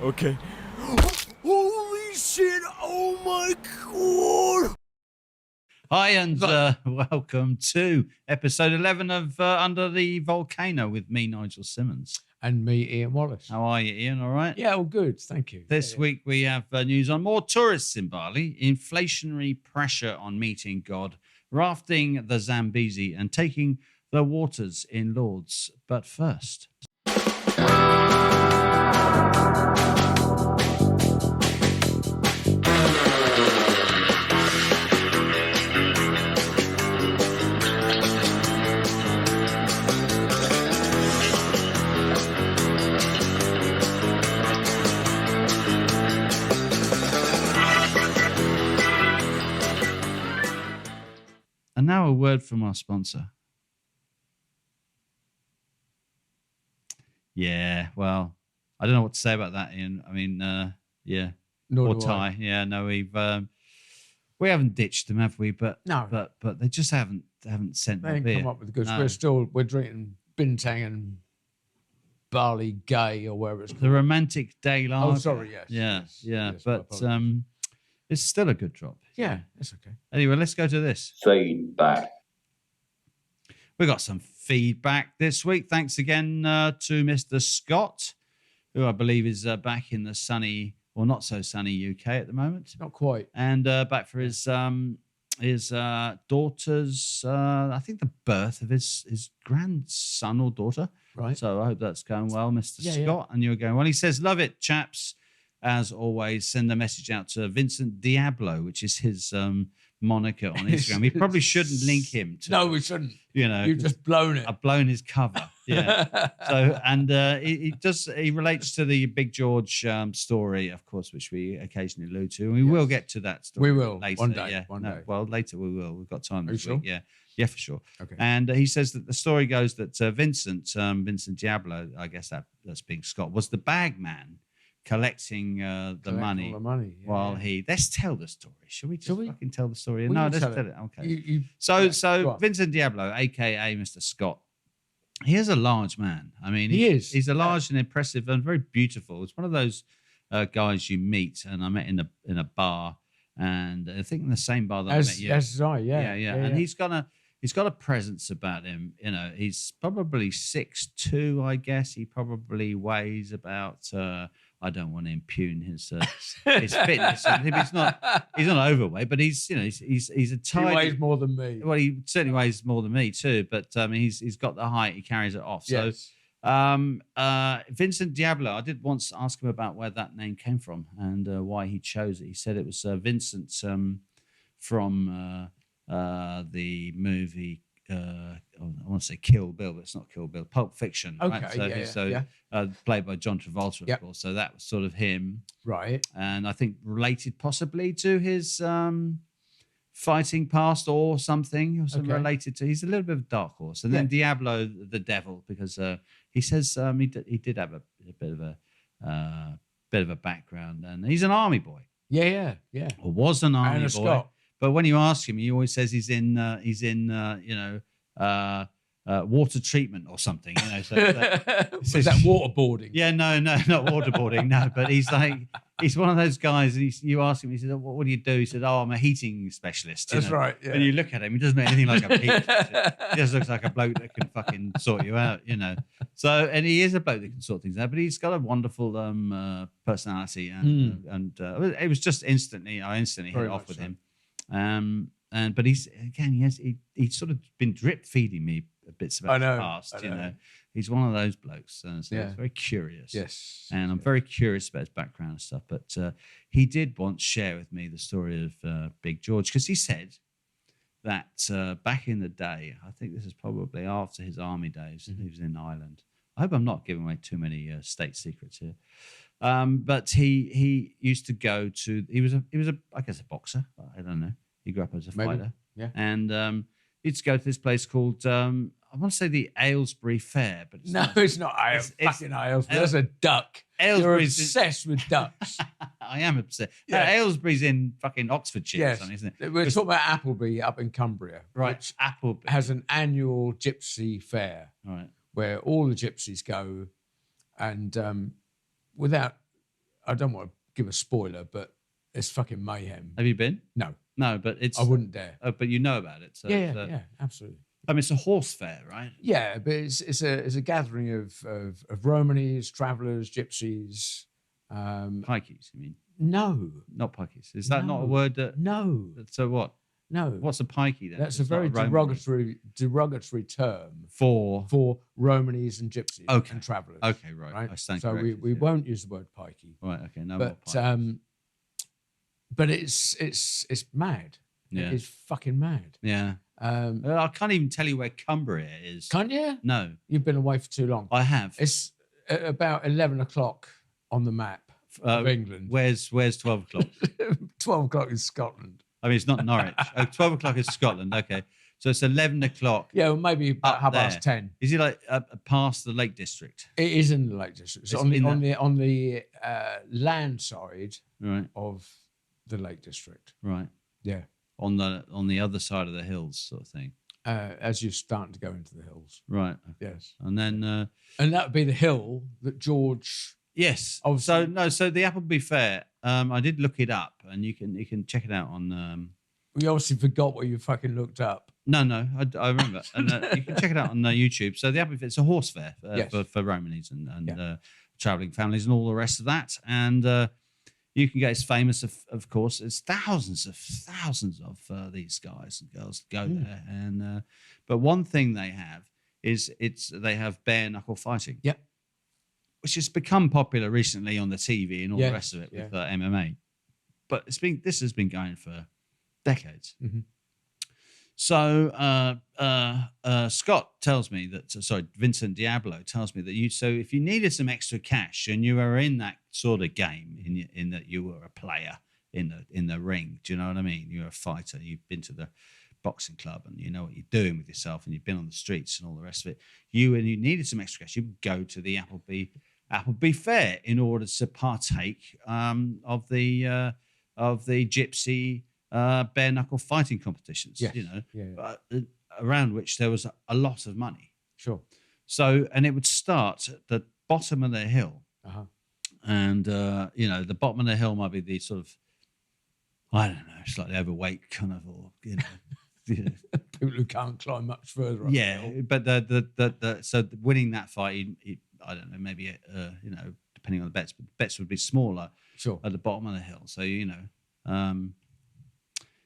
Okay. Holy shit! Oh my god! Hi, and welcome to episode 11 of Under the Volcano with me, Nigel Simmons. And me, Ian Wallace. How are you, Ian? All right? Yeah, all good. Thank you. This week we have news on more tourists in Bali, inflationary pressure on meeting God, rafting the Zambezi, and taking the waters in Lourdes. But first... And now a word from our sponsor. Yeah, well, I don't know what to say about that, Ian. I mean, yeah. Nor or do Thai. Yeah, no, we haven't ditched them, have we? But No. but they just haven't sent They them ain't beer. come up with the goods. No. We're drinking Bintang and Barley Gay or wherever it's called. The Romantic Day Lager. Oh, sorry, yes. Yeah, my but apologies. it's still a good drop. Yeah, it's okay. Anyway, let's go to this. Feedback. We got some feedback this week. Thanks again to Mr. Scott, who I believe is back in the sunny or not so sunny UK at the moment, Not quite. and back for his daughter's, I think the birth of his grandson or daughter. Right. So I hope that's going well, Mr. Yeah, yeah. Scott, and you're going well. He says, "Love it, chaps." As always, send a message out to Vincent Diablo, which is his moniker on Instagram. We probably shouldn't link him to. No, we shouldn't. You know, You've just blown it. I've blown his cover. Yeah. So, and he relates to the Big George story, of course, which we occasionally allude to. And we will get to that story. We will. Later. One day. Yeah. One No, day. well, later we will. We've got time Are you this week. sure? Yeah. Yeah, for sure. Okay. And he says that the story goes that Vincent Diablo, I guess that's being Scott, was the bag man collecting the Collect money. all the money. Yeah, While yeah. let's tell the story. Should we just Shall we? fucking tell the story? We No, will let's tell tell it. it. Okay. You, So go on. Vincent Diablo, aka Mr. Scott, he is a large man. I mean, He is. He's a large and impressive and very beautiful. It's one of those guys you meet, and I met in a bar, and I think in the same bar that I met you. as I, yeah. Yeah. And he's got a presence about him. You know, he's probably 6'2", I guess. He probably weighs about. I don't want to impugn his fitness. He's not overweight, but he's a He tidy. weighs more than me. Well, he certainly weighs more than me too, but he's got the height. He carries it off. Yes. So, Vincent Diablo, I did once ask him about where that name came from and why he chose it. He said it was Vincent from the movie. I want to say Kill Bill, but it's not Kill Bill. Pulp Fiction. Okay, right? Played by John Travolta, of Yep. course. So that was sort of him. Right. And I think related possibly to his fighting past or something. Also Okay. related to. He's a little bit of a dark horse, and then Yeah. Diablo, the devil, because he says he did have a bit of a background, and he's an army boy Yeah. or was an army And a boy. Scot. But when you ask him, he always says he's in water treatment or something. You know, so Was that waterboarding? yeah, no, not waterboarding, no. But he's one of those guys. And you ask him, he says, "What do you do?" He said, "Oh, I'm a heating specialist." you That's know. right. Yeah. And you look at him, he doesn't look anything like a heating specialist. He just looks like a bloke that can fucking sort you out, you know. So, and he is a bloke that can sort things out, but he's got a wonderful personality, and it was just I instantly hit Very it off much with so. him. But he's sort of been drip feeding me bits about I his know, past. I You know. know, he's one of those blokes, so Yeah. he's very curious. Yes. And I'm very curious about his background and stuff. But he did once share with me the story of Big George, because he said that back in the day, I think this is probably after his army days, he was in Ireland. I hope I'm not giving away too many state secrets here. But he used to go to. He was I guess a boxer. I don't know. He grew up as a Maybe, fighter. yeah. And he used to go to this place called I want to say the Aylesbury Fair, but it's No, not. it's not fucking Aylesbury. That's a duck. You're Aylesbury's obsessed with ducks. I am upset. Yeah. Aylesbury's in fucking Oxfordshire or Yes. something, isn't it? We're talking about Appleby up in Cumbria. Right. Which Appleby. has an annual gypsy fair Right. where all the gypsies go, and without I don't want to give a spoiler, but it's fucking mayhem. Have you been? No, No, but it's. I wouldn't dare. But you know about it. So Yeah, absolutely. I mean, it's a horse fair, right? Yeah, but it's a gathering of Romanies, travellers, gypsies. Pikeys, you mean? No, Not pikeys. Is that not a No. word that? no, So what? no. What's a pikey then? That's a It's not very Romany. derogatory term For. for Romanies and gypsies Okay. and travellers. Okay, right. I stand So corrected. we yeah. won't use the word pikey, Right. Okay. No more but pikes. but it's mad. Yeah. It's fucking mad. Yeah. I can't even tell you where Cumbria is. Can't you? No, You've been away for too long. I have. It's at about 11 o'clock on the map of England. Where's 12 o'clock? 12 o'clock in Scotland. I mean, it's not Norwich. 12 o'clock is Scotland. Okay. So it's 11 o'clock. Yeah, well, maybe about Up half past there. 10. Is it like past the Lake District? It is in the Lake District. So It's on in the land side Right. of the Lake District. Right. Yeah. On the other side of the hills, sort of thing. As you're starting to go into the hills. Right. Yes. And then And that would be the hill that George. yes. Obviously- So the Appleby Fair. I did look it up, and you can check it out on. We obviously forgot what you fucking looked up. No, I remember, and you can check it out on YouTube. So the Appleby Fair, it's a horse fair Yes. for Romanies and Yeah. traveling families and all the rest of that, and. You can get it's famous, of course. It's thousands of these guys and girls go there, and but one thing they have is they have bare knuckle fighting. Yep. Which has become popular recently on the TV and all Yes, the rest of it yeah. with MMA. But this has been going for decades. Mhm. So Scott tells me Vincent Diablo tells me that so if you needed some extra cash and you were in that sort of game in that you were a player in the ring, do you know what I mean? You're a fighter. You've been to the boxing club and you know what you're doing with yourself, and you've been on the streets and all the rest of it. You needed some extra cash, you would go to the Appleby Fair in order to partake of the gypsy bare knuckle fighting competitions. Yes. You know, Yeah. around which there was a lot of money. Sure. So, and it would start at the bottom of the hill. Uh-huh. And, the bottom of the hill might be the sort of, I don't know, slightly overweight kind of, or, People who can't climb much further up the yeah. hill. But so winning that fight, I don't know, maybe, depending on the bets, but the bets would be smaller Sure. at the bottom of the hill. So,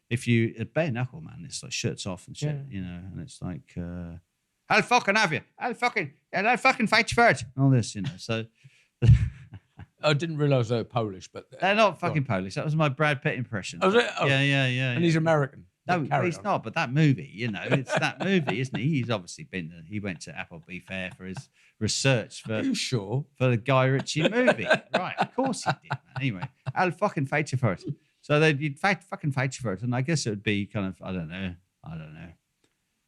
if a bare knuckle, man, it's like shirts off and shit, Yeah. and it's like, I'll fucking have you. I'll fucking fight you for it. All this, So I didn't realise they were Polish, but they're not fucking Polish. That was my Brad Pitt impression. Oh, was it? Oh. Yeah. And he's American. No, Carry he's on. not. But that movie, it's that movie, isn't he? He's obviously he went to Appleby Fair for his research Are you sure? for the Guy Ritchie movie. Right, of course he did, man. Anyway, I'll fucking fight you for it. So you'd fucking fight you for it. And I guess it would be kind of, I don't know,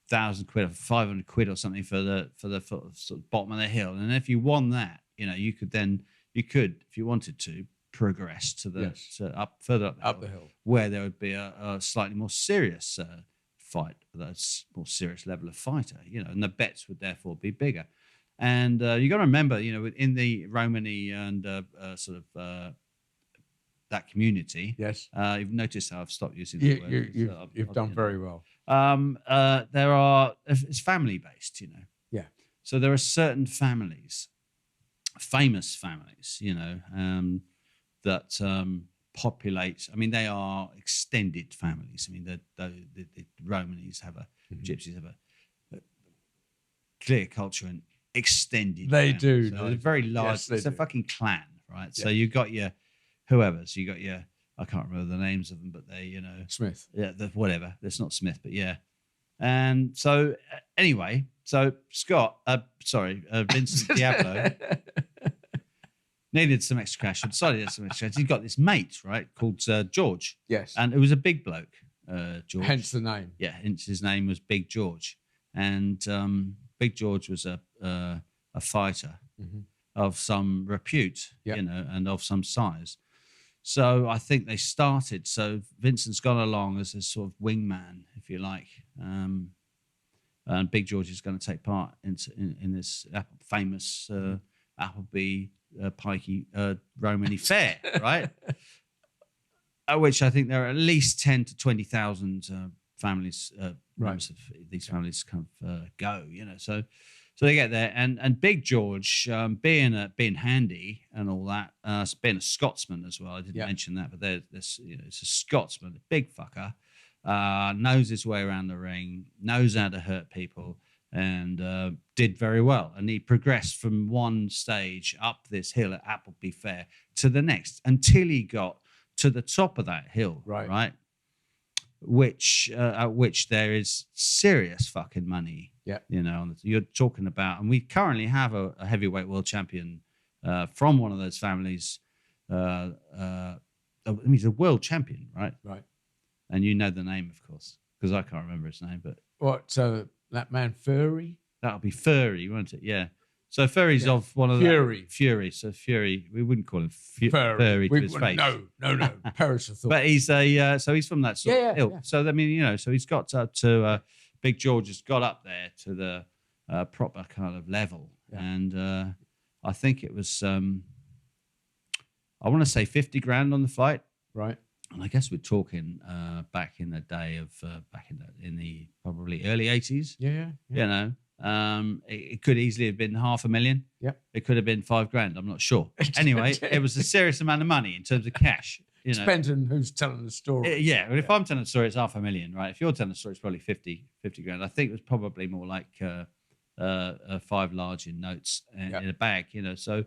1,000 quid or 500 quid or something for the sort of bottom of the hill. And if you won that, you could, if you wanted to, progress to the Yes. further Up the hill. where there would be a slightly more serious fight, a more serious level of fighter, and the bets would therefore be bigger. And you got to remember, in the Romani and that community, Yes. you've noticed how I've stopped using the word. You've done very well. It's family based, Yeah. So there are certain families, famous families, that populate. I mean, they are extended families. I mean, the Romanis have gypsies have a clear culture and extended. They families. do. So they're very large. Yes, they it's a do. fucking clan, right? So Yeah. you got your whoever's. You got your. I can't remember the names of them, but they, Smith. yeah, whatever. It's not Smith, but yeah. And so anyway, so Vincent Diablo needed some extra cash. I decided he had some extra cash. He got this mate, right, called George, Yes. and it was a big bloke, George. Hence the name. Yeah, hence his name was Big George, and Big George was a fighter of some repute, Yep. and of some size. So I think they started. So Vincent's gone along as a sort of wingman, if you like, and Big George is going to take part in this famous Appleby pikey Romany fair, right? At which I think there are at least 10 to 20,000 families, members of these families kind of go, so they get there, and Big George, being handy and all that, being a Scotsman as well. I didn't mention that, but there's it's a Scotsman, a big fucker, knows his way around the ring, knows how to hurt people, and did very well. And he progressed from one stage up this hill at Appleby Fair to the next until he got to the top of that hill, right? Which at which there is serious fucking money. You're talking about, and we currently have a heavyweight world champion from one of those families. He's a world champion, right? Right. And you know the name, of course, because I can't remember his name. But what? So that man Furry? That'll be Furry, won't it? Yeah. So Furry's of one of Fury. Fury. So Fury, we wouldn't call him Furry to his face. No. Perish of thought. But he's so he's from that sort of ilk. Yeah. So I mean, so he's got up to Big George has got up there to the proper kind of level, and I think it was I want to say 50 grand on the flight, right? And I guess we're talking back in the day of in the probably early 80s. Yeah. It could easily have been 500,000. Yep. It could have been 5 grand. I'm not sure. Anyway, it was a serious amount of money in terms of cash. Depends on who's telling the story. But if I'm telling the story, it's 500,000, right? If you're telling the story, it's probably 50 grand. I think it was probably more like 5 large in notes in a bag, So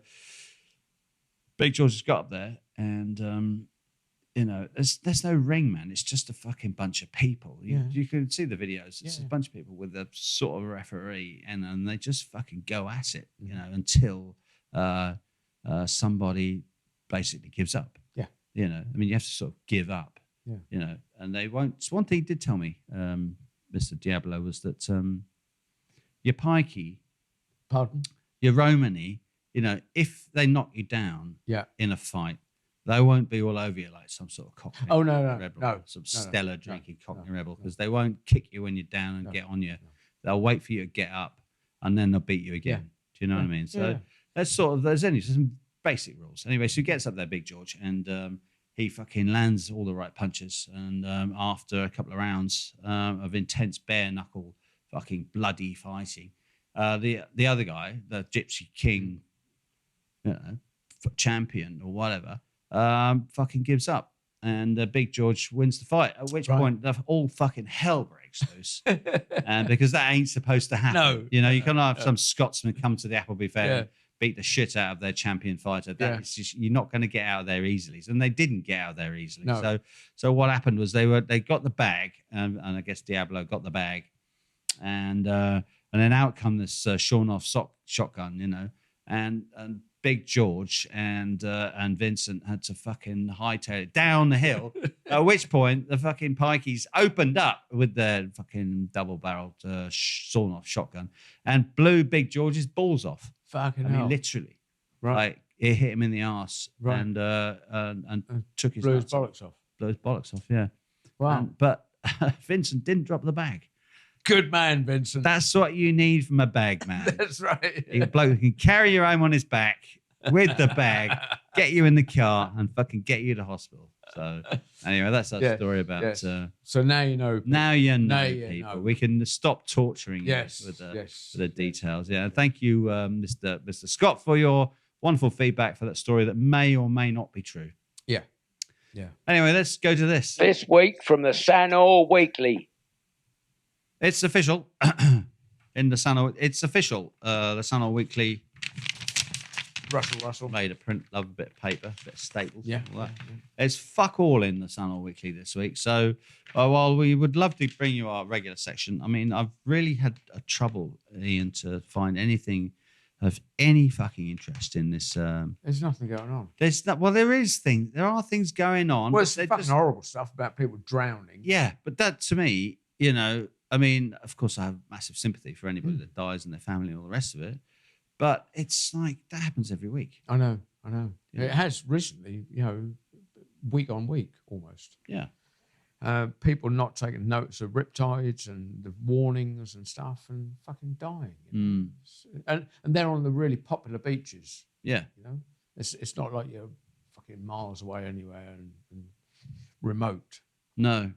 Big George has got up there, and there's no ring, man. It's just a fucking bunch of people. You can see the videos. It's a bunch of people with a sort of referee, and they just fucking go at it, until somebody basically gives up. I mean, you have to sort of give up. And they won't. One thing he did tell me, Mr. Diablo, was that your pikey, your Romany, if they knock you down in a fight, they won't be all over you like some sort of cockney. Oh, no. Some Stella drinking cockney rebel, because they won't kick you when you're down and get on you. They'll wait for you to get up, and then they'll beat you again. Do you know what I mean? So that's there's only some basic rules. Anyway, so he gets up there, Big George, and he fucking lands all the right punches. And after a couple of rounds of intense bare knuckle, fucking bloody fighting, the other guy, the Gypsy King, champion or whatever, fucking gives up, and Big George wins the fight. At which point, all fucking hell breaks loose, and because that ain't supposed to happen. You can't have some Scotsman come to the Appleby Fair and beat the shit out of their champion fighter. It's just, you're not going to get out of there easily, and they didn't get out of there easily. So what happened was they got the bag, and I guess Diablo got the bag, and then out come this Shawn off shotgun, and Big George and Vincent had to fucking hightail it down the hill. At which point the fucking pikeys opened up with their fucking double-barreled sawn-off shotgun and blew Big George's balls off. Fucking hell. Literally, right? Like it hit him in the arse, right? And took his blew his bollocks off. Blew his bollocks off. Yeah. Wow. But Vincent didn't drop the bag. Good man, Vincent. That's what you need from a bag man. That's right. A bloke who can carry your home on his back with the bag, get you in the car, and fucking get you to hospital. So anyway, that's our story about. So now you know. Now you know, people. We can stop torturing you with the details. Yeah, and thank you, Mr. Scott, for your wonderful feedback for that story that may or may not be true. Yeah. Anyway, let's go to this. This week from the Sano Weekly. It's official in the Sano. It's official. The Sano Weekly. Russell. Made a print. Love a bit of paper, a bit of staples. All that. There's fuck all in the Sano Weekly this week. So while we would love to bring you our regular section, I mean, I've really had a trouble, Ian, to find anything of any fucking interest in this. There's nothing going on. There is things. There are things going on. Well, it's fucking horrible stuff about people drowning. Yeah, but that to me, I mean, of course, I have massive sympathy for anybody that dies and their family and all the rest of it. But it's like that happens every week. I know. Yeah. It has recently, week on week almost. Yeah. People not taking notice of riptides and the warnings and stuff and fucking dying. And they're on the really popular beaches. Yeah. It's not like you're fucking miles away anywhere and remote. No.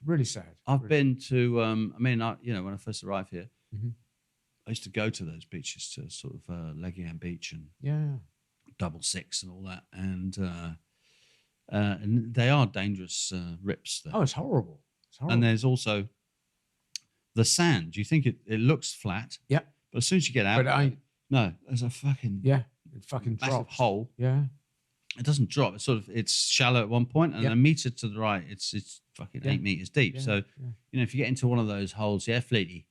Really sad. I've really. been to, when I first arrived here, Mhm. I used to go to those beaches, to sort of Leghorn Beach and Yeah. Double Six and all that. And they are dangerous rips there. Oh, it's horrible. It's horrible. And there's also the sand. You think it looks flat, Yeah. but as soon as you get out, But it ain't. no, there's a fucking Yeah. It fucking massive drops. hole. Yeah. It doesn't drop. It's shallow at one point, and Yeah. a meter to the right, it's fucking Yeah. 8 meters deep. Yeah, So yeah. if you get into one of those holes, fleety,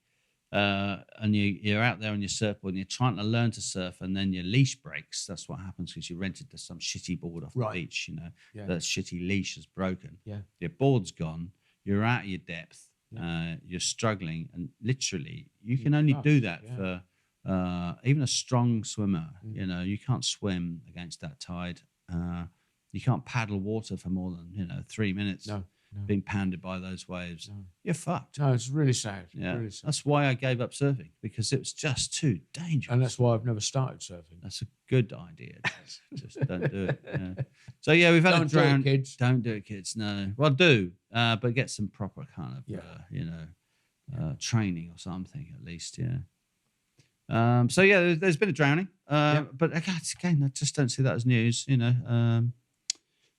and you're out there on your surfboard and you're trying to learn to surf, and then your leash breaks. That's what happens because you rented some shitty board off Right. the beach. Yeah. That shitty leash is broken. Yeah. Your board's gone. You're out of your depth. Yeah. You're struggling, and literally, you can You're only fucked, do that yeah. for even a strong swimmer. Mm. You can't swim against that tide. You can't paddle water for more than 3 minutes. No. Being pounded by those waves, No. you're fucked. No, it's really sad. Yeah, Really sad. that's why I gave up surfing, because it was just too dangerous. And that's why I've never started surfing. That's a good idea. Just don't do it. Yeah. So we've had Don't a do it, drown. kids. Don't do it, kids. No, well, do, but get some proper kind of, training or something at least. Yeah. There's been a drowning. But again, I just don't see that as news.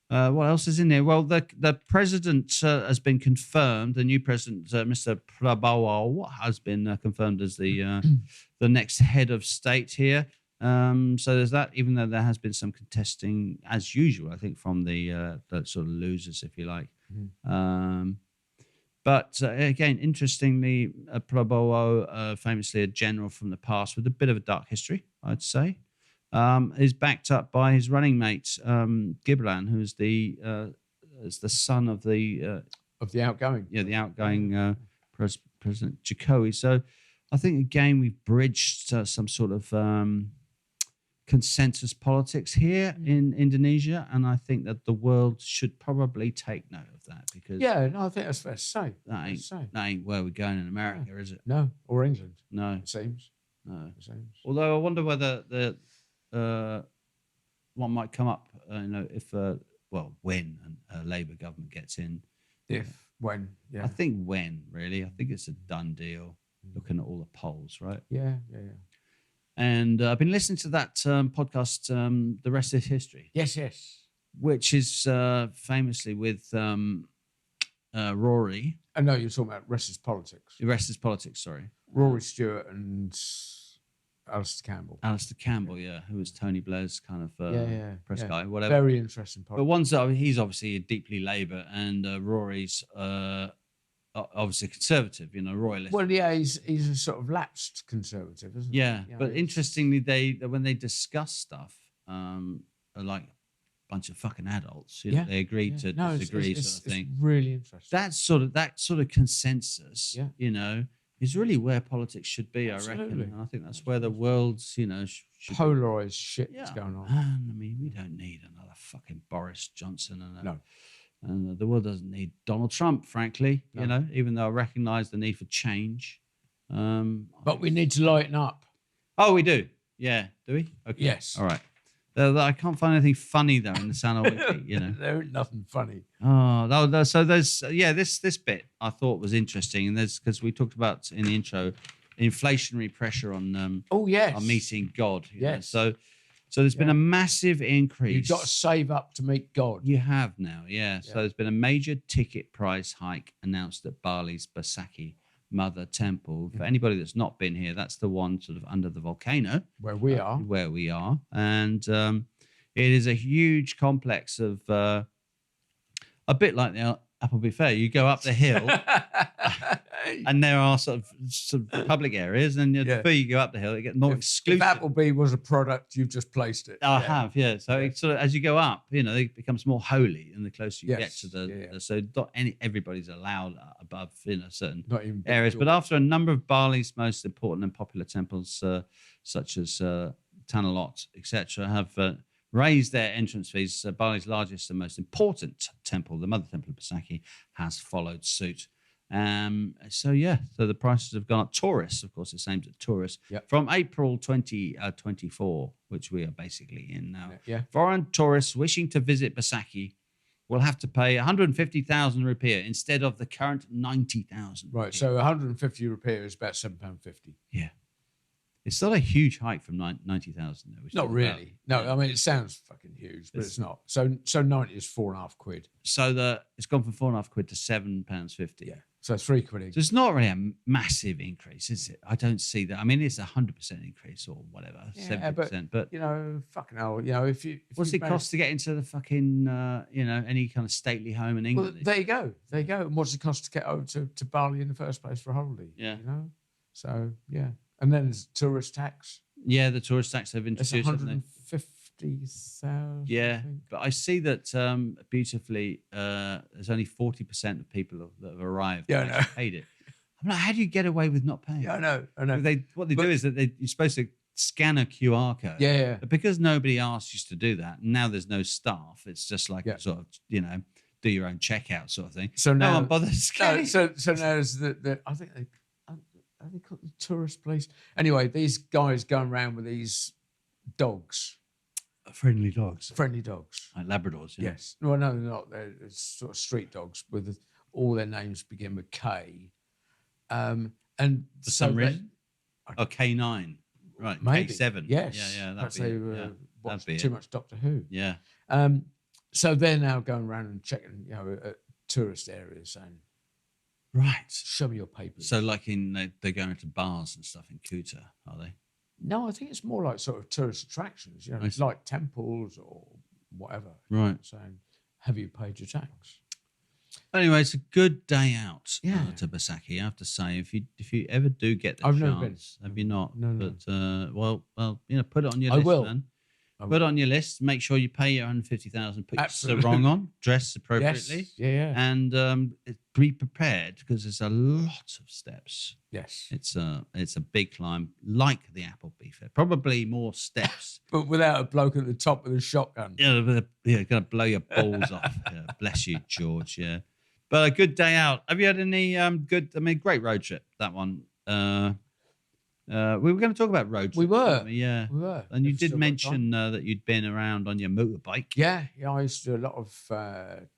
What else is in there? Well, the president has been confirmed. The new president, Mr. Prabowo, has been confirmed as the next head of state here. So there's that. Even though there has been some contesting, as usual, I think, from the sort of losers, if you like. Mhm. But again, interestingly, Prabowo, famously a general from the past with a bit of a dark history, I'd say. Is backed up by his running mate Gibran, who's the son of the outgoing. the outgoing President Jokowi. So I think again we've bridged some sort of consensus politics here in Indonesia, and I think that the world should probably take note of that, because Yeah, no, I think that's fair to say. that ain't where we're going in America, is it? No, or England, No, it seems. no. It seems. Although I wonder whether one might come up, if when a Labour government gets in. When, yeah. I think when, really. I think it's a done deal, looking at all the polls, right? Yeah. And I've been listening to that podcast, The Rest is History, Yes. which is famously with Rory. I know you're talking about Rest is Politics. The Rest is Politics, sorry. Rory Stewart and Alistair Campbell. Who was Tony Blair's kind of press yeah. guy, whatever. Very interesting But podcast. he's obviously deeply Labour, and Rory's obviously conservative, royalist. Well, yeah, he's a sort of lapsed conservative, isn't he? Yeah, but it's- interestingly, when they discuss stuff, are like a bunch of fucking adults. They agree to No, disagree, it's sort of thing. really interesting. That sort of consensus, is really where politics should be. Absolutely. I reckon. And I think that's where the world's, should Polarized shit that's going on. And I mean, we don't need another fucking Boris Johnson No. And the world doesn't need Donald Trump, frankly. No. Even though I recognise the need for change. But we need to lighten up. Oh, we do. Yeah, do we? Okay. Yes. All right. I can't find anything funny though in the Sano Wiki. There ain't nothing funny. Oh, so there's this bit I thought was interesting, and there's because we talked about in the intro inflationary pressure on Oh yes. on meeting God. Yes. So there's been a massive increase. You've got to save up to meet God. You have now, yeah. So there's been a major ticket price hike announced at Bali's Basaki Mother Temple. For anybody that's not been here, that's the one sort of under the volcano Where we are. where we are, and it is a huge complex of a bit like the Appleby Fair. You go up the hill, and there are sort of public areas, and the further you go up the hill, it gets more exclusive. If Appleby was a product, you've just placed it. I have, yeah. So it sort of, as you go up, it becomes more holy, and the closer you get to the so not everybody's allowed above certain Not even areas. But after a number of Bali's most important and popular temples, such as Tanalot, etc., have raised their entrance fees, Bali's largest and most important temple, the Mother Temple of Basaki, has followed suit. So the prices have gone up. Tourists, of course, it's aimed at tourists. Yep. From April 2024, which we are basically in now. Yeah. Foreign tourists wishing to visit Basaki will have to pay 150,000 rupiah instead of the current 90,000. Right. So 150 rupiah is about £7.50. Yeah. It's not a huge hike from 90,000. Though. Not really. No, I mean, it sounds fucking huge, but it's not. So 90 is £4.50. So it's gone from £4.50 to £7.50. Yeah. So £3. So it's not really a massive increase, is it? I don't see that. I mean, it's 100% increase or whatever, 70%. But you know, fucking hell, you know, if what's it cost to get into the fucking, any kind of stately home in Well, England? there you go. And what's it cost to get over to Bali in the first place for a holiday? Yeah. You know? So, yeah. And then there's tourist tax. Yeah, the tourist tax they've It's introduced. 150,000. Yeah, but I see that beautifully. There's only 40% of people that have arrived. Yeah, I that know. actually paid it. I'm like, how do you get away with not paying? Yeah, I know. What they do is that you're supposed to scan a QR code. Yeah. But because nobody asked you to do that, now there's no staff. It's just like sort of, do your own checkout sort of thing. So no now, one bothers scanning. So now there's I think they call it the tourist police. Anyway, these guys going around with these dogs, Friendly dogs, friendly dogs. like Labradors. Yeah. Yes. Well, no, they're not. They're sort of street dogs with all their names begin with K. And For some reason. Oh, K9. Right. Maybe. K7. Yes. Yeah. Perhaps That'd they be it. watched That'd be too it. much Doctor Who. Yeah. So they're now going around and checking, at tourist areas saying, Right. show me your papers. So, like they're going to bars and stuff in Kuta, are they? No, I think it's more like sort of tourist attractions, I see. like temples or whatever. Right. Saying, have you paid your tax? Anyway, it's a good day out to Basaki. I have to say, if you ever do get the I've chance, never been. have you not? No. But put it on your I list, will. man. I Put it on your list. Make sure you pay your 150,000. Put your Absolutely. sarong on. Dress appropriately. Yes. Yeah. And be prepared because there's a lot of steps. Yes. It's a big climb, like the Appleby Fair. Probably more steps. But without a bloke at the top with a shotgun. Going to blow your balls off. Yeah, bless you, George. Yeah, but a good day out. Have you had any great road trip? That one. We were going to talk about road trips. We were. weren't we? Yeah. We were. And you If did still got mention that you'd been around on your motorbike. Yeah, I used to do a lot of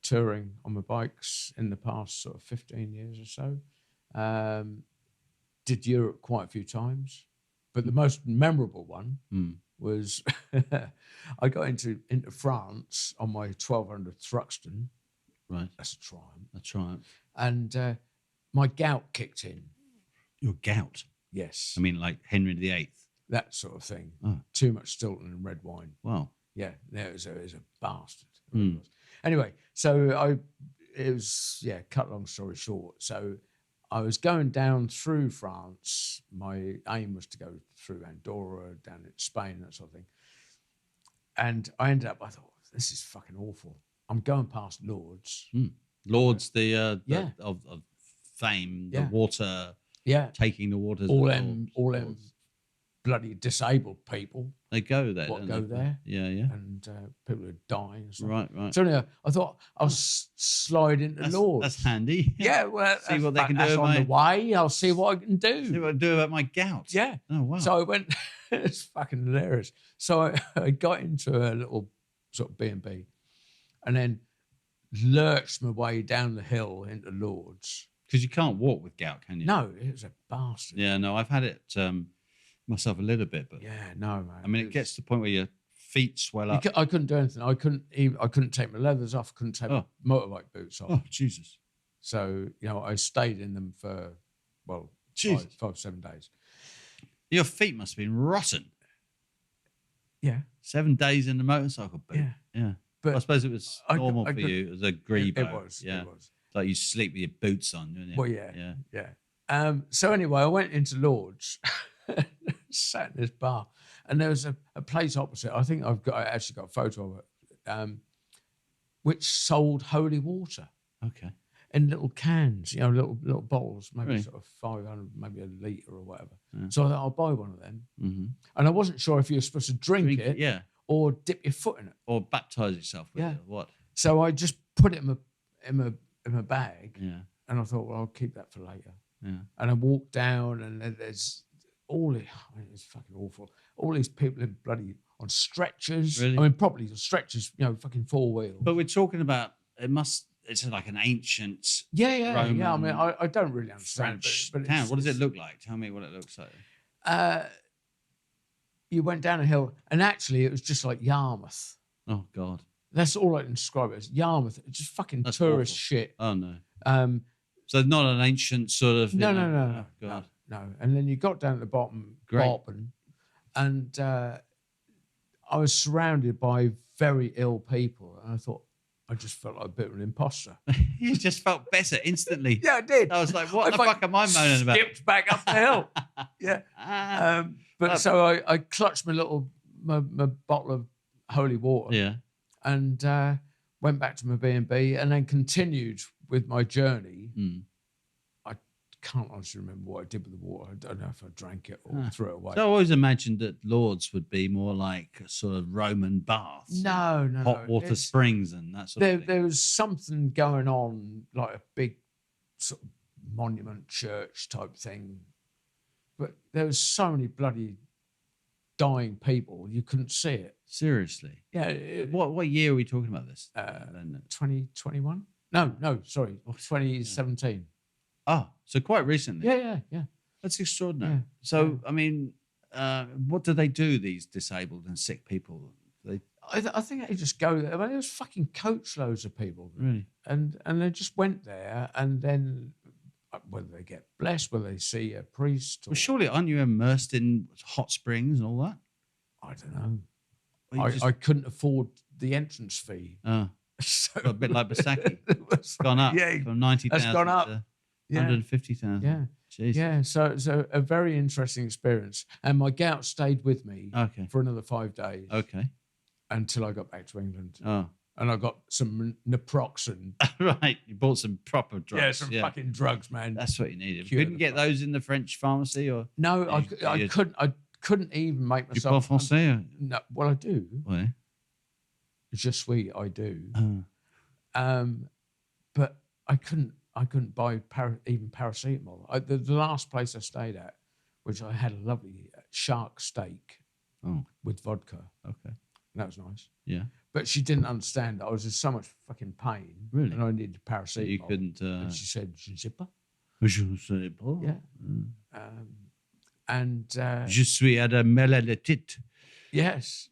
touring on my bikes in the past sort of 15 years or so. Did Europe quite a few times, but the most memorable one was I got into France on my 1200 Thruxton. Right. That's a Triumph. A Triumph. And my gout kicked in. Your gout. Yes. I mean, like Henry VIII. That sort of thing. Oh. Too much Stilton and red wine. Wow. Yeah, it was a bastard. It was. Anyway, so cut long story short. So I was going down through France. My aim was to go through Andorra, down in Spain, that sort of thing. And I thought, this is fucking awful. I'm going past Lourdes. Lourdes, of fame, the Yeah. water, taking the waters. All of them Lourdes. bloody disabled people. They go there. What, don't go they? there? Yeah. And people are dying and stuff. Right. So anyway, I thought I'll slide into Lourdes. That's handy. Yeah, well, See what they can do that's with on the way. I'll see what I can do. See what I do about my gout. Yeah. Oh wow. So I went. It's fucking hilarious. So I got into a little sort of B&B, and then lurched my way down the hill into Lourdes. Because you can't walk with gout, can you? No, it was a bastard. Yeah, no, I've had it myself a little bit, but Yeah, no, man. I mean, it gets to the point where your feet swell up. I couldn't do anything. I couldn't take my leathers off. Couldn't take my motorbike boots off. Oh Jesus! So I stayed in them for Jesus. 5-7 days. Your feet must have been rotten. Yeah, 7 days in the motorcycle boot. Yeah. But but I suppose it was normal for you as a grebo. it was. Yeah. It was. Like you sleep with your boots on, didn't you? Well, yeah. So anyway, I went into Lourdes, sat in this bar, and there was a place opposite. I think I actually got a photo of it, which sold holy water Okay. in little cans, little bottles, maybe Really? sort of 500, maybe a litre or whatever. Yeah. So I thought I'll buy one of them, Mm-hmm. and I wasn't sure if you were supposed to drink it Yeah. or dip your foot in it. Or baptize yourself with Yeah. it. Or what? So I just put it in my bag, Yeah. And I thought, well, I'll keep that for later. Yeah. And I walked down, and there's it's fucking awful. All these people in bloody on stretchers. Really? I mean, probably the stretchers, fucking 4-wheel. But we're talking about it's like an ancient Yeah. I mean, Roman, I don't really understand French it, but town. What does it look like? Tell me what it looks like. You went down a hill, and actually, it was just like Yarmouth. Oh God. That's all I can describe it as. Yarmouth. It's just fucking That's tourist awful. shit. Oh no. So So not an ancient sort of. no. Oh, God. No. And then you got down at the bottom, Great. and I was surrounded by very ill people. And I thought, I just felt like a bit of an imposter. You just felt better instantly. Yeah, I did. I was like, what the fucking fuck am I moaning about? Skipped back up the hill. Yeah. So I clutched my bottle of holy water. Yeah. And went back to my B&B and then continued with my journey. I can't honestly remember what I did with the water. I don't know if I drank it or threw it away. So I always imagined that Lourdes would be more like a sort of Roman baths. No. Hot water springs and that sort of thing. There was something going on, like a big sort of monument church type thing. But there was so many bloody dying people, you couldn't see it. Seriously. Yeah. What year are we talking about this? 2021? No, sorry, 2017. Oh, so quite recently. Yeah. That's extraordinary. Yeah, So, I mean, what do they do, these disabled and sick people? I think they just go there. I mean, there was fucking coach loads of people. Really? And they just went there, and then whether they get blessed, whether they see a priest. Well, surely aren't you immersed in hot springs and all that? I don't know. Well, I couldn't afford the entrance fee. So, So a bit like Basaki. It's gone up from 90,000 gone up. to Yeah. 150,000. Yeah. Jesus. Yeah, so a very interesting experience. And my gout stayed with me Okay. for another 5 days Okay. until I got back to England. Oh. And I got some naproxen. Right. You bought some proper drugs. Yeah, some fucking drugs, man. That's what you needed. Cure Couldn't the get those in the French pharmacy or? No, I couldn't even make You parle myself. français? Or? No, well, I do. Ouais. Je suis, I do. Oh. But I couldn't buy even paracetamol. The last place I stayed at, which I had a lovely shark steak with vodka. Okay. That was nice. Yeah. But she didn't understand that I was in so much fucking pain. Really? And I needed paracetamol. So you couldn't. And she said, je ne sais pas. Je ne sais pas. Yeah. And Je suis à la maladie. yes.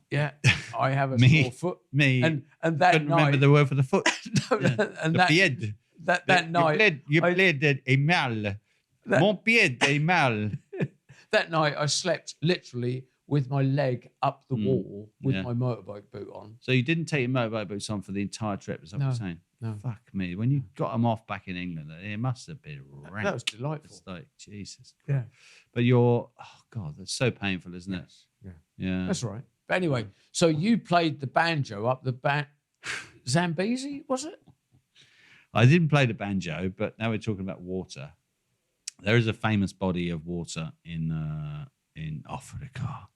Yeah. I have a Me. small foot. Me. And that couldn't night. remember the word for the foot. No, Yeah. and The that pied. that night. You played a mal. Mon pied est mal. That night I slept literally with my leg up the wall with Yeah. my motorbike boot on. So you didn't take your motorbike boots on for the entire trip, is that what you're saying? No. Fuck me. When you got them off back in England, it must have been rank. That was delightful. It's like, Jesus. Yeah. But oh God, that's so painful, isn't it? Yeah. Yeah. That's right. But anyway, so you played the banjo up the Zambezi, was it? I didn't play the banjo, but now we're talking about water. There is a famous body of water in Africa,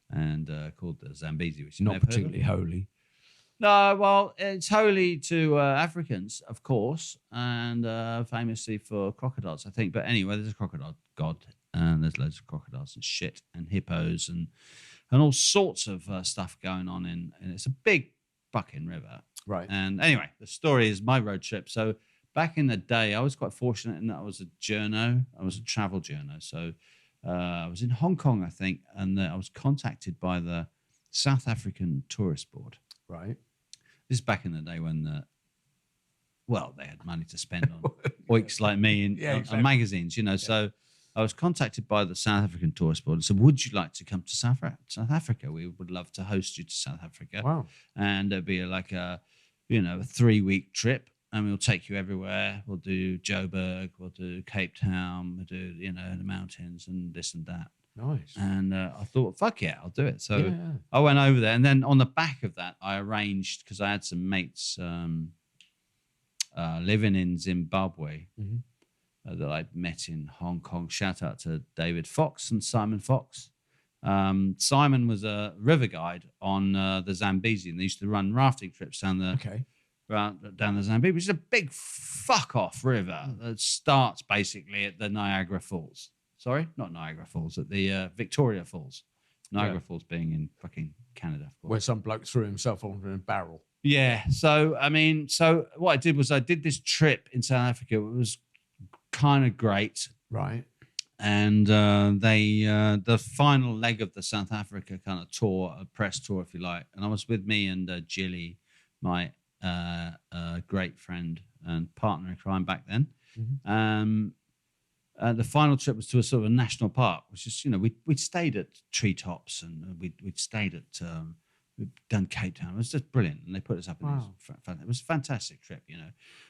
and called the Zambezi, which you may Not have heard of. particularly holy. No, well, it's holy to Africans, of course, and famously for crocodiles, I think. But anyway, there's a crocodile god, and there's loads of crocodiles and shit, and hippos, and all sorts of stuff going on and it's a big fucking river. Right. And anyway, the story is my road trip. So back in the day, I was quite fortunate in that I was a journo. I was a travel journo. So I was in Hong Kong, I think, and I was contacted by the South African Tourist Board. Right. This is back in the day when they had money to spend on oiks like me on magazines, you know. Yeah. So I was contacted by the South African Tourist Board and said, would you like to come to South Africa? We would love to host you to South Africa. Wow. And it'd be like a 3-week trip, and we'll take you everywhere. We'll do Joburg, we'll do Cape Town, we'll do, the mountains and this and that. Nice. And I thought, fuck yeah, I'll do it. So I went over there, and then on the back of that, I arranged, because I had some mates living in Zimbabwe that I'd met in Hong Kong. Shout out to David Fox and Simon Fox. Simon was a river guide on the Zambezi, and they used to run rafting trips down the down the Zambezi, which is a big fuck off river that starts basically at the Niagara Falls. Sorry, not Niagara Falls, at the Victoria Falls. Niagara Falls being in fucking Canada, of course. Where some bloke threw himself onto a barrel. Yeah. So, I mean, so what I did was I did this trip in South Africa. It was kind of great. Right. And the final leg of the South Africa kind of tour, a press tour, if you like. And I was with me and Jilly, my great friend and partner in crime back then. The final trip was to a sort of a national park, which is, we'd stayed at treetops and we'd stayed at, we'd done Cape Town. It was just brilliant. And they put us up in this. It was a fantastic trip,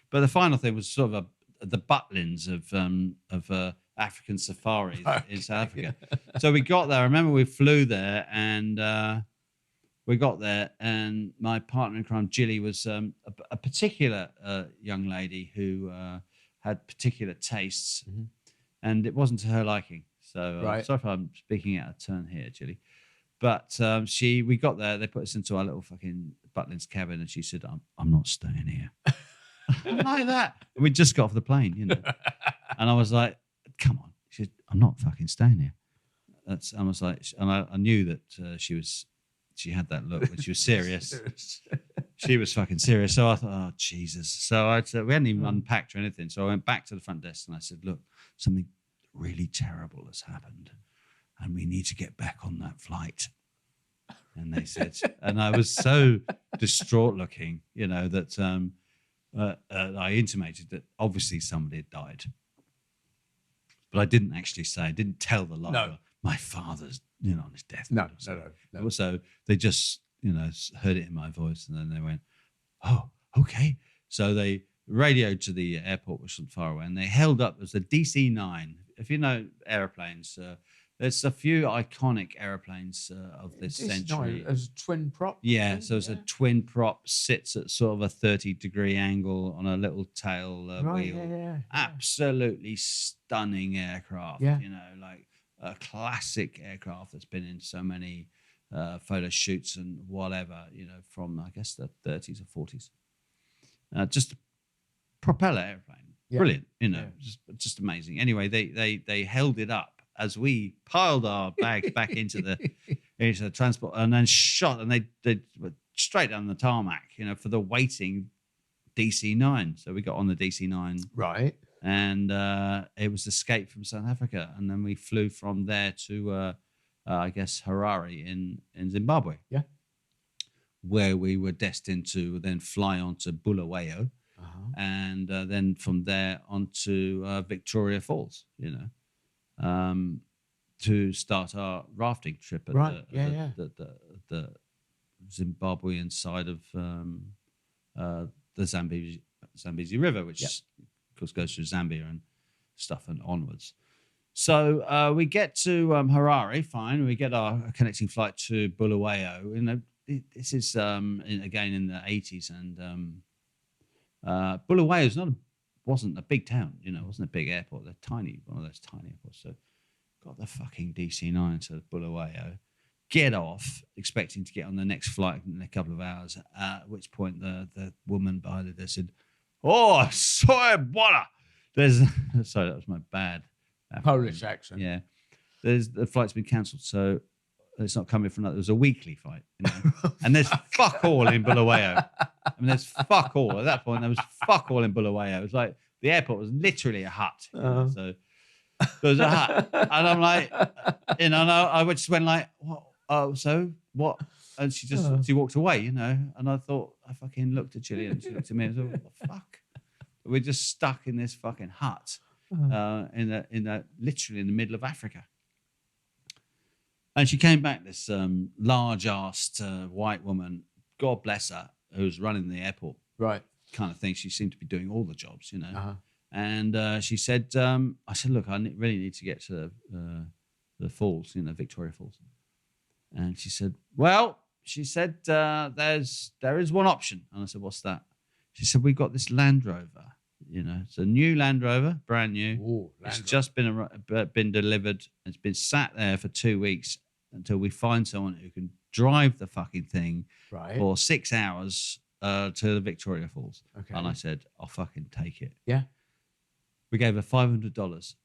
But the final thing was sort of the butlins of African safaris in South Africa. So we got there. I remember we flew there and we got there and my partner in crime, Jilly, was a particular young lady who had particular tastes and it wasn't to her liking. So sorry if I'm speaking out of turn here, Jilly. But we got there, they put us into our little fucking butlins cabin and she said, I'm not staying here. Like that. And we just got off the plane, And I was like, come on. She said, I'm not fucking staying here. I was like, and I knew that she had that look when she was serious. She was fucking serious. So I thought, oh, Jesus. So we hadn't even unpacked or anything. So I went back to the front desk and I said, look, something really terrible has happened and we need to get back on that flight. And they said, and I was so distraught looking, that I intimated that obviously somebody had died. But I didn't actually say, I didn't tell the lie. No. My father's, on his death. No. So they just, heard it in my voice and then they went, oh, okay. So they radioed to the airport, which wasn't far away, and they held up, there's a DC-9. If you know airplanes, there's a few iconic airplanes of this century. As a twin prop? Yeah, so it's a twin prop, sits at sort of a 30-degree angle on a little tail wheel. Yeah. Absolutely stunning aircraft, Yeah. Like a classic aircraft that's been in so many photo shoots and whatever, from, I guess, the 30s or 40s. Just a propeller airplane. Yeah. Brilliant, just amazing. Anyway, they held it up as we piled our bags back into the transport and then shot, and they were straight down the tarmac, for the waiting DC-9. So we got on the DC-9. Right. And it was Escape from South Africa. And then we flew from there to, I guess, Harare in Zimbabwe. Yeah. Where we were destined to then fly on to Bulawayo. And then from there on to Victoria Falls, to start our rafting trip at the Zimbabwean side of the Zambezi River, which of course goes through Zambia and stuff and onwards. So we get to Harare, fine. We get our connecting flight to Bulawayo. This is again in the 80s, and Bulawayo wasn't a big town, it wasn't a big airport. They're tiny, one of those tiny airports. So got the fucking DC-9 to Bulawayo, get off, expecting to get on the next flight in a couple of hours, at which point the woman behind the desk said, oh, sorry, bwana. Sorry, that was my bad Polish accent. Yeah. The flight's been cancelled, so it's not coming from that. There was a weekly flight, and there's fuck all in Bulawayo. There's fuck all. At that point, there was fuck all in Bulawayo. It was like the airport was literally a hut. So there was a hut. And I'm like, I just went like, what? Oh, so what? And she walked away, And I thought, I fucking looked at Chile and she looked at me and I thought, what the fuck? We're just stuck in this fucking hut literally in the middle of Africa. And she came back, this large-assed white woman, God bless her, who was running the airport. Right. Kind of thing. She seemed to be doing all the jobs, And she said, I said, look, I really need to get to the falls, Victoria Falls. And she said, well, there is one option. And I said, what's that? She said, we've got this Land Rover, it's a new Land Rover, brand new. Ooh, it's just been delivered. It's been sat there for 2 weeks until we find someone who can drive the fucking thing for 6 hours to the Victoria Falls. Okay. And I said, I'll fucking take it. Yeah. We gave her $500,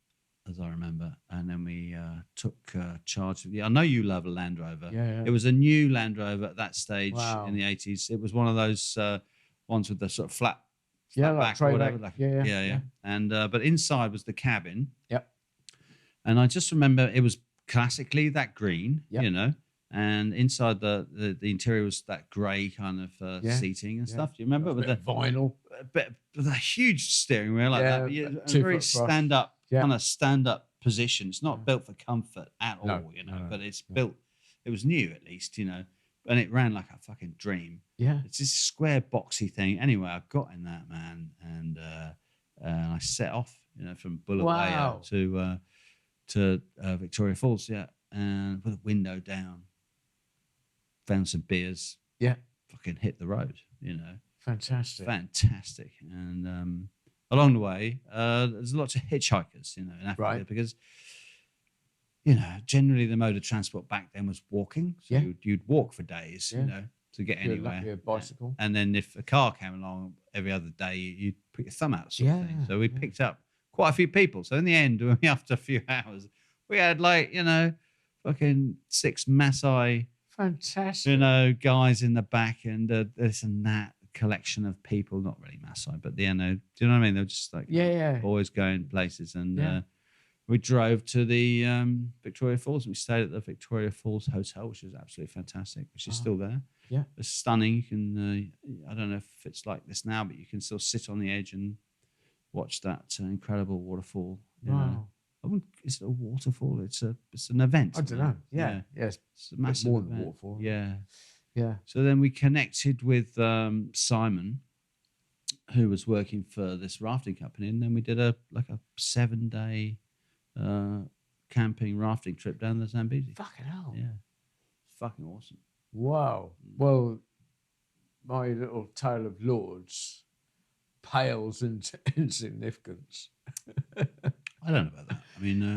as I remember, and then we took charge of. Yeah, I know you love a Land Rover. Yeah. It was a new Land Rover at that stage Wow. in the 80s. It was one of those ones with the sort of flat Yeah, like back or tray whatever. back. Like, Yeah. yeah. And but inside was the cabin. Yep. And I just remember it was classically that green, Yep. you know, and inside the interior was that grey kind of seating and stuff. Do you remember? With the vinyl. with a huge steering wheel like that. But a 2 very foot brush. stand up, Yeah. kind of stand up position. It's not built for comfort at all, you know, but it's built, it was new at least, you know, and it ran like a fucking dream. Yeah. It's this square boxy thing. Anyway, I got in that, man, and I set off, you know, from Bulawayo to Victoria Falls, and with the window down, found some beers, fucking hit the road, you know. Fantastic. And along the way, there's lots of hitchhikers, you know, in Africa, because, you know, generally the mode of transport back then was walking. So you'd walk for days, you know, to get anywhere. Like a bicycle. And then if a car came along every other day, you'd put your thumb out, sort of thing. So we picked up quite a few people. So in the end, after a few hours, we had like, you know, fucking 6 Maasai, Fantastic. you know, guys in the back, and this and that collection of people, not really Maasai, but do you know what I mean? They were just like boys going places. And we drove to the Victoria Falls, and we stayed at the Victoria Falls Hotel, which is absolutely fantastic, which is still there. Yeah. It's stunning. You can, I don't know if it's like this now, but you can still sit on the edge and watch that incredible waterfall. You know. Is it a waterfall? It's an event. I don't know. Yeah. It's a massive more than event. waterfall. Yeah. Yeah. So then we connected with Simon, who was working for this rafting company, and then we did a 7-day camping rafting trip down the Zambezi. Fucking hell. Yeah. Fucking awesome. Wow. Well, my little tale of Lourdes pales into insignificance. I don't know about that. I mean,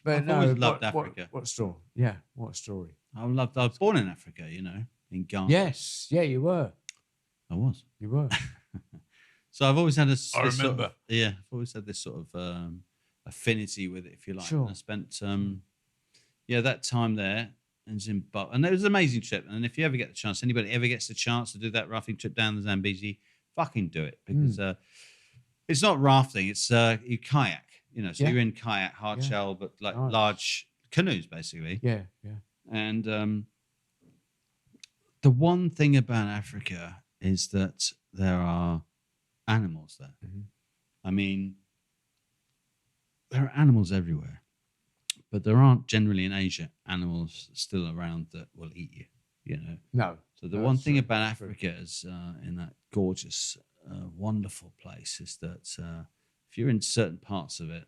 But I've always loved Africa. What story? Yeah, what story? I was born in Africa, you know, in Ghana. Yes, yeah, you were. I was. You were. So I've always had I remember. I've always had this sort of affinity with it, if you like. Sure. And I spent, that time there in Zimbabwe, and it was an amazing trip. And if you ever get the chance, anybody ever gets the chance to do that rafting trip down the Zambezi, fucking do it, because it's not rafting; it's you kayak. You know, so you're in kayak, hard shell, but like large canoes, basically. Yeah. And the one thing about Africa is that there are animals there. Mm-hmm. I mean, there are animals everywhere, but there aren't generally in Asia animals still around that will eat you, you know? No. So the one thing about Africa is in that gorgeous, wonderful place is that if you're in certain parts of it,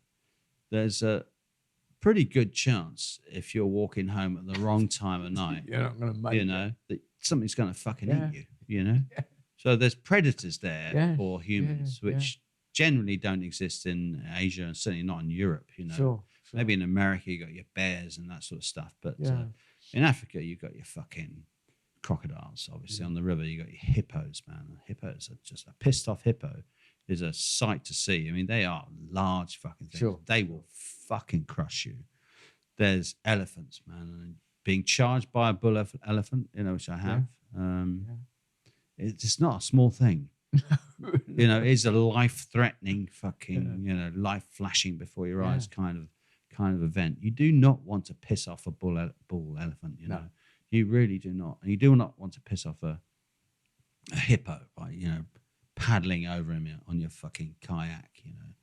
there's a pretty good chance if you're walking home at the wrong time of night, You're not going to make you know, that something's going to fucking Yeah. eat you, you know? Yeah. So there's predators there Yeah, for humans, which generally don't exist in Asia and certainly not in Europe, you know. Sure. Maybe in America you got your bears and that sort of stuff, but in Africa you got your fucking crocodiles. Obviously on the river you got your hippos, man. And hippos are just a pissed off hippo is a sight to see. I mean, they are large fucking things. Sure. They will fucking crush you. There's elephants, man, and being charged by a bull elephant, you know, which I have. It's not a small thing. You know, it's a life-threatening fucking, you know, life flashing before your eyes kind of event. You do not want to piss off a bull elephant, you know. You really do not. And you do not want to piss off a hippo by, you know, paddling over him on your fucking kayak, you know.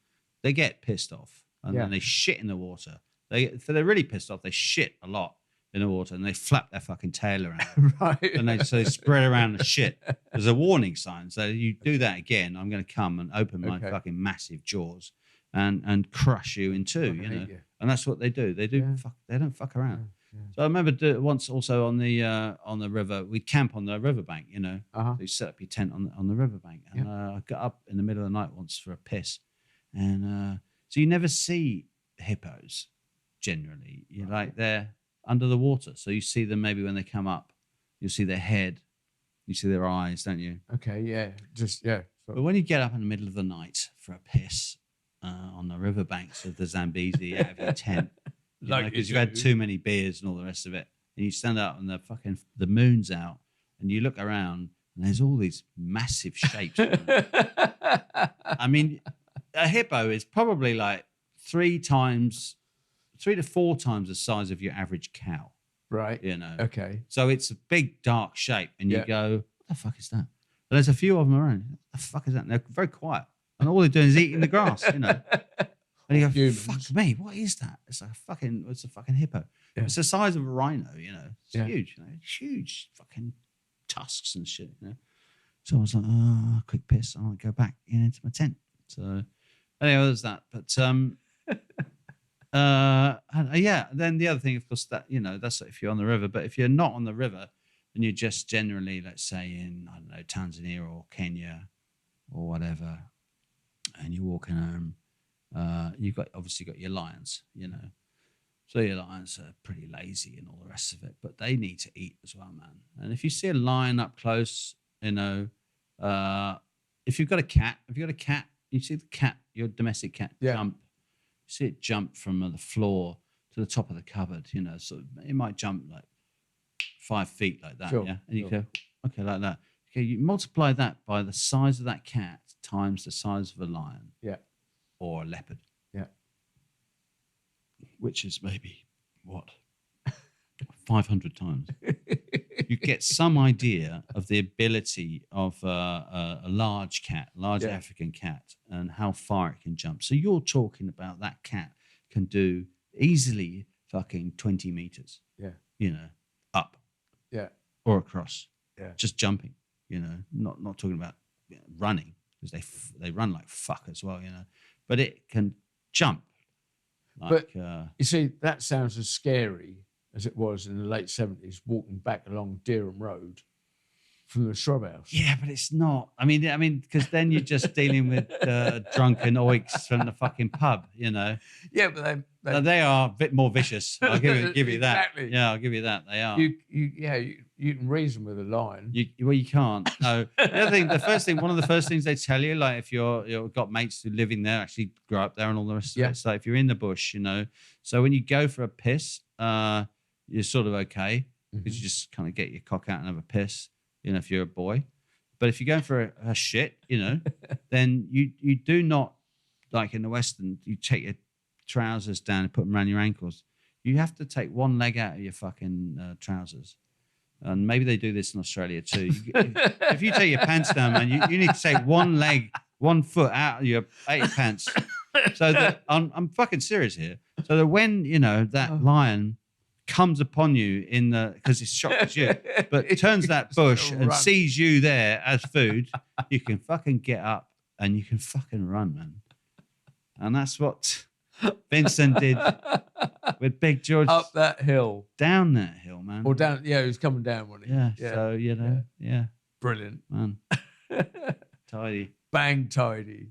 They get pissed off and then they shit in the water. If they're really pissed off, they shit a lot in the water and they flap their fucking tail around. Right. And they spread around the shit. There's a warning sign. So you do that again, I'm going to come and open my fucking massive jaws and crush you in two, you know. And that's what they do. They don't fuck around. So I remember once also on the river, we'd camp on the riverbank, you know. So you set up your tent on the riverbank. And I got up in the middle of the night once for a piss. And so you never see hippos generally. You're like they're under the water. So you see them maybe when they come up, you'll see their head, You see their eyes, don't you? Okay, yeah. Just, yeah. But when you get up in the middle of the night for a piss on the riverbanks of the Zambezi out of your tent, because you've had too many beers and all the rest of it, and you stand up and the moon's out, and you look around and there's all these massive shapes. I mean, a hippo is probably like 3 to 4 times the size of your average cow. Right. Okay. So it's a big dark shape, and you Yeah. go, "What the fuck is that?" But there's a few of them around. What the fuck is that? And they're very quiet, and all they're doing is eating the grass. And you go, Humans. "Fuck me, what is that?" It's like it's a fucking hippo. Yeah. It's the size of a rhino. It's Yeah. huge. Huge fucking tusks and shit. So I was like, "Oh, quick piss. I'll go back into my tent." So anyway, there's that. But yeah. Then the other thing, of course, that that's if you're on the river. But if you're not on the river, and you're just generally, let's say, in I don't know, Tanzania or Kenya or whatever, and you're walking home, you've obviously got your lions. So your lions are pretty lazy and all the rest of it, but they need to eat as well, man. And if you see a lion up close, if you've got a cat, you see the cat, your domestic cat, jump. You see it jump from the floor to the top of the cupboard. So it might jump like 5 feet like that. Sure, Yeah, and you go, okay, like that. Okay, you multiply that by the size of that cat times the size of a lion. Yeah. Or a leopard. Yeah. Which is maybe what 500 times. You get some idea of the ability of a large cat, African cat, and how far it can jump. So you're talking about that cat can do easily fucking 20 meters. Yeah. Up. Yeah. Or across. Yeah. Just jumping. Not talking about running, because they run like fuck as well. But it can jump. Like, But you see, that sounds as scary as it was in the late 70s, walking back along Dereham Road from the shrub house. yeah, but it's not. I mean, because then you're just dealing with drunken oiks from the fucking pub. Yeah, but They are a bit more vicious. I'll give you that. Exactly. Yeah, I'll give you that. They are. You can reason with a lion. You can't. No. The other thing, one of the first things they tell you, like if you've got mates who live in there, actually grow up there and all the rest of it. So if you're in the bush, so when you go for a piss, you're sort of okay, because you just kind of get your cock out and have a piss, if you're a boy. But if you're going for a shit, then you do not, like in the Western, you take your trousers down and put them around your ankles. You have to take one leg out of your fucking trousers. And maybe they do this in Australia too. If you take your pants down, man, you need to take one foot out of your pants. So that I'm fucking serious here. So that when that lion comes upon you because it's shocked at you, but turns that bush and sees you there as food, you can fucking get up and you can fucking run, man. And that's what Vincent did with Big George. Up that hill. Down that hill, man. Or down, he was coming down, wasn't he? Yeah. So, yeah. Brilliant. Man. Tidy. Bang tidy.